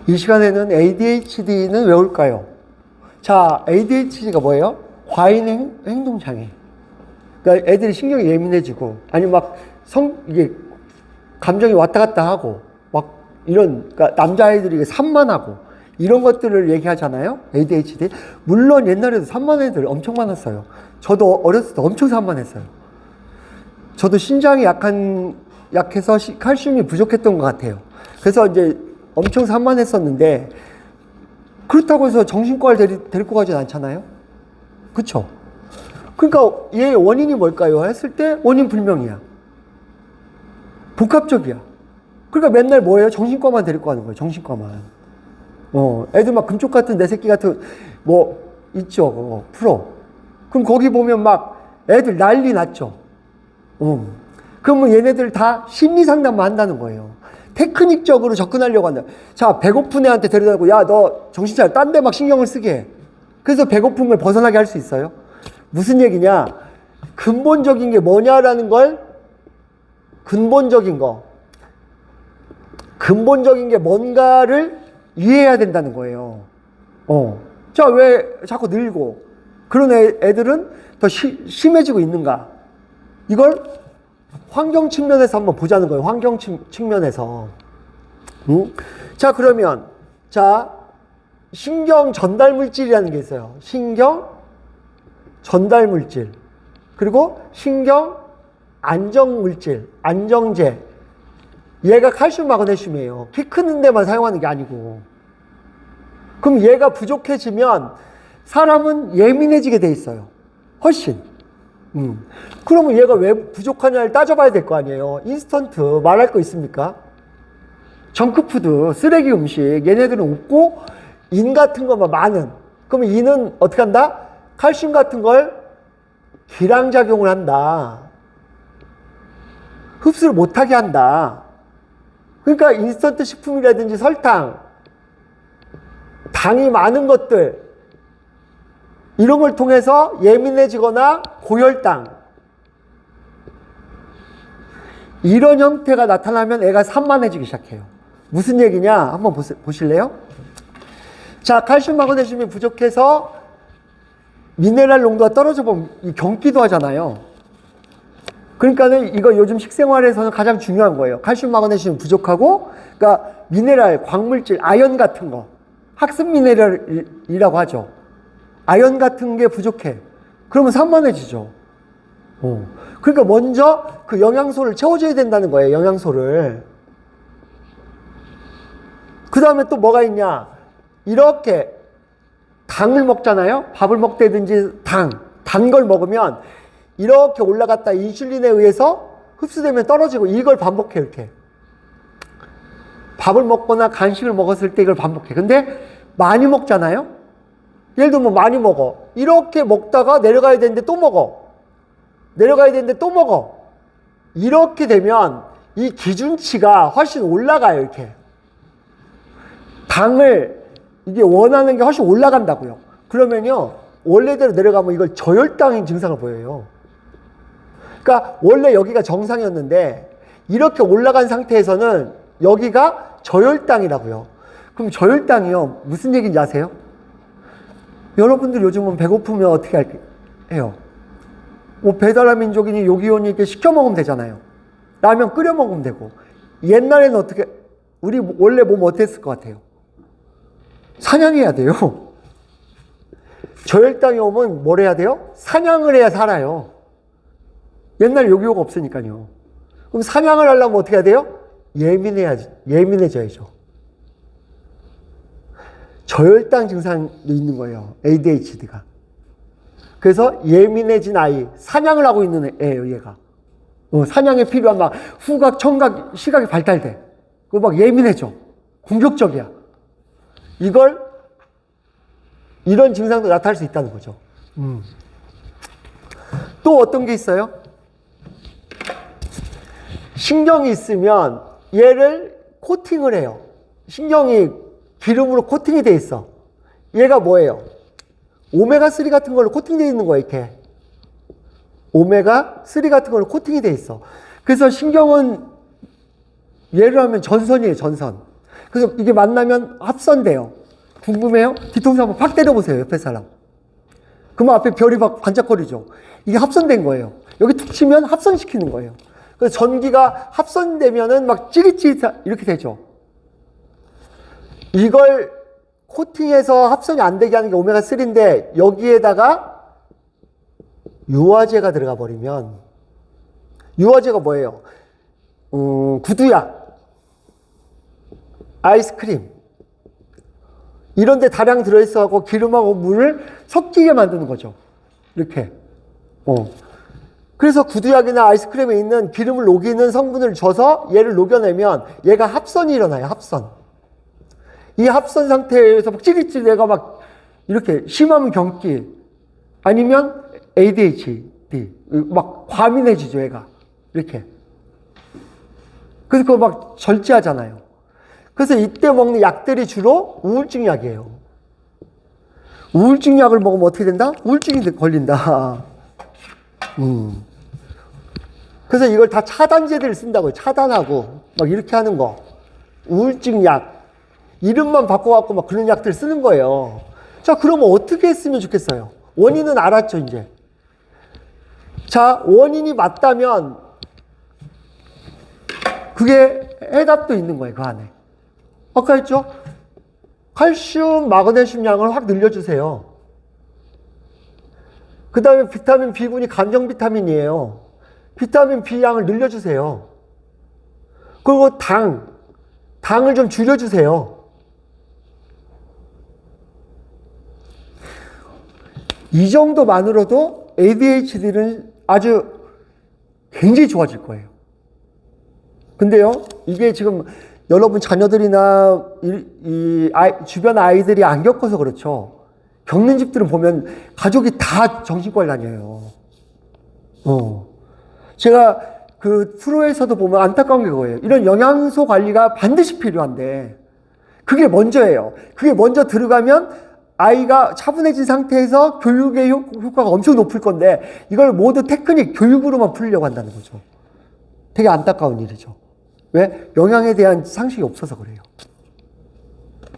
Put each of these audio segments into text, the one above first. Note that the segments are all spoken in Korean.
이 시간에는 ADHD는 왜 올까요? 자, ADHD가 뭐예요? 과잉 행동장애. 그러니까 애들이 신경이 예민해지고, 아니 이게 감정이 왔다 갔다 하고, 그러니까 남자아이들이 산만하고, 이런 것들을 얘기하잖아요? ADHD. 물론 옛날에도 산만한 애들 엄청 많았어요. 저도 어렸을 때 엄청 산만했어요. 저도 신장이 약해서 칼슘이 부족했던 것 같아요. 그래서 이제 엄청 산만했었는데, 그렇다고 해서 정신과를 데리고 가진 않잖아요? 그쵸? 그러니까 얘 원인이 뭘까요? 했을 때 원인 불명이야. 복합적이야. 그러니까 맨날 뭐예요? 정신과만 데리고 가는 거예요. 정신과만. 애들 금쪽 같은 내 새끼 같은 있죠. 프로. 그럼 거기 보면 애들 난리 났죠. 그러면 얘네들 다 심리 상담만 한다는 거예요. 테크닉적으로 접근하려고 한다. 자, 배고픈 애한테 데려다고, 야, 너 정신 차려. 딴 데 신경을 쓰게 해. 그래서 배고픈 걸 벗어나게 할 수 있어요. 무슨 얘기냐? 근본적인 게 뭐냐라는 걸, 근본적인 게 뭔가를 이해해야 된다는 거예요. 자, 왜 자꾸 늘고, 그런 애들은 더 심해지고 있는가? 이걸 환경 측면에서 한번 보자는 거예요. 환경 측면에서. 자, 그러면, 신경 전달 물질이라는 게 있어요. 신경 전달 물질. 그리고 신경 안정 물질, 안정제. 얘가 칼슘, 마그네슘이에요. 키 크는 데만 사용하는 게 아니고. 그럼 얘가 부족해지면 사람은 예민해지게 돼 있어요. 훨씬. 그러면 얘가 왜 부족하냐를 따져봐야 될 거 아니에요. 인스턴트 말할 거 있습니까? 정크푸드, 쓰레기 음식, 얘네들은 없고 인 같은 것만 많은. 그러면 인은 어떻게 한다? 칼슘 같은 걸 기량작용을 한다. 흡수를 못하게 한다. 그러니까 인스턴트 식품이라든지 설탕, 당이 많은 것들, 이런 걸 통해서 예민해지거나 고혈당, 이런 형태가 나타나면 애가 산만해지기 시작해요. 무슨 얘기냐? 한번 보실래요? 자, 칼슘, 마그네슘이 부족해서 미네랄 농도가 떨어져 보면 경기도 하잖아요. 그러니까는 이거 요즘 식생활에서는 가장 중요한 거예요. 칼슘, 마그네슘 부족하고, 그러니까 미네랄, 광물질, 아연 같은 거, 학습 미네랄이라고 하죠. 아연 같은 게 부족해. 그러면 산만해지죠. 그러니까 먼저 그 영양소를 채워줘야 된다는 거예요. 영양소를. 그 다음에 또 뭐가 있냐? 이렇게 당을 먹잖아요. 밥을 먹다든지 단 걸 먹으면 이렇게 올라갔다 인슐린에 의해서 흡수되면 떨어지고, 이걸 반복해. 이렇게 밥을 먹거나 간식을 먹었을 때 이걸 반복해. 근데 많이 먹잖아요. 예를 들면 많이 먹어. 이렇게 먹다가 내려가야 되는데 또 먹어. 내려가야 되는데 또 먹어. 이렇게 되면 이 기준치가 훨씬 올라가요. 이렇게 당을 이게 원하는 게 훨씬 올라간다고요. 그러면요, 원래대로 내려가면 이걸 저혈당인 증상을 보여요. 그러니까 원래 여기가 정상이었는데 이렇게 올라간 상태에서는 여기가 저혈당이라고요. 그럼 저혈당이요, 무슨 얘기인지 아세요? 여러분들 요즘은 배고프면 어떻게 해요? 배달의 민족이니 요기요니 이렇게 시켜 먹으면 되잖아요. 라면 끓여 먹으면 되고. 옛날에는 우리 원래 몸 어땠을 것 같아요? 사냥해야 돼요. 저혈당이 오면 뭘 해야 돼요? 사냥을 해야 살아요. 옛날 요기요가 없으니까요. 그럼 사냥을 하려면 어떻게 해야 돼요? 예민해져야죠. 저혈당 증상도 있는 거예요. ADHD가. 그래서 예민해진 아이, 사냥을 하고 있는 애예요, 얘가. 사냥에 필요한 후각, 청각, 시각이 발달돼. 예민해져. 공격적이야. 이런 증상도 나타날 수 있다는 거죠. 또 어떤 게 있어요? 신경이 있으면 얘를 코팅을 해요. 신경이 기름으로 코팅이 돼 있어. 얘가 뭐예요? 오메가3 같은 걸로 코팅되어 있는 거야, 이렇게. 오메가3 같은 걸로 코팅이 돼 있어. 그래서 신경은 예를 하면 전선이에요, 전선. 그래서 이게 만나면 합선돼요. 궁금해요? 뒤통수 한번 팍 때려보세요, 옆에 사람. 그러면 앞에 별이 막 반짝거리죠. 이게 합선된 거예요. 여기 툭 치면 합선시키는 거예요. 그래서 전기가 합선되면은 막 찌릿찌릿 이렇게 되죠. 이걸 코팅해서 합선이 안 되게 하는 게 오메가3인데 여기에다가 유화제가 들어가 버리면, 유화제가 뭐예요? 구두약, 아이스크림 이런 데 다량 들어있어갖고 기름하고 물을 섞이게 만드는 거죠. 이렇게. 그래서 구두약이나 아이스크림에 있는 기름을 녹이는 성분을 줘서 얘를 녹여내면 얘가 합선이 일어나요. 합선. 이 합선 상태에서 막 찌릿찌릿 얘가 막 이렇게 심하면 경기 아니면 ADHD 막 과민해지죠. 얘가. 이렇게. 그래서 그거 막 절제하잖아요. 그래서 이때 먹는 약들이 주로 우울증 약이에요. 우울증 약을 먹으면 어떻게 된다? 우울증이 걸린다. 그래서 이걸 다 차단제들을 쓴다고요. 차단하고 막 이렇게 하는 거. 우울증 약. 이름만 바꿔갖고 막 그런 약들 쓰는 거예요. 자, 그러면 어떻게 했으면 좋겠어요? 원인은 알았죠, 이제. 자, 원인이 맞다면 그게 해답도 있는 거예요, 그 안에. 아까 했죠? 칼슘, 마그네슘 양을 확 늘려주세요. 그 다음에 비타민 B군이 감정 비타민이에요. 비타민 B 양을 늘려주세요. 그리고 당을 좀 줄여주세요. 이 정도만으로도 ADHD는 아주 굉장히 좋아질 거예요. 근데요, 이게 지금 여러분 자녀들이나 주변 아이들이 안 겪어서 그렇죠. 겪는 집들은 보면 가족이 다 정신과를 다녀요. 제가 그 프로에서도 보면 안타까운 게 그거예요. 이런 영양소 관리가 반드시 필요한데 그게 먼저예요. 그게 먼저 들어가면 아이가 차분해진 상태에서 교육의 효과가 엄청 높을 건데 이걸 모두 테크닉, 교육으로만 풀려고 한다는 거죠. 되게 안타까운 일이죠. 왜? 영양에 대한 상식이 없어서 그래요.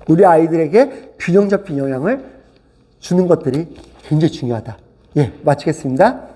우리 아이들에게 균형 잡힌 영양을 주는 것들이 굉장히 중요하다. 예, 마치겠습니다.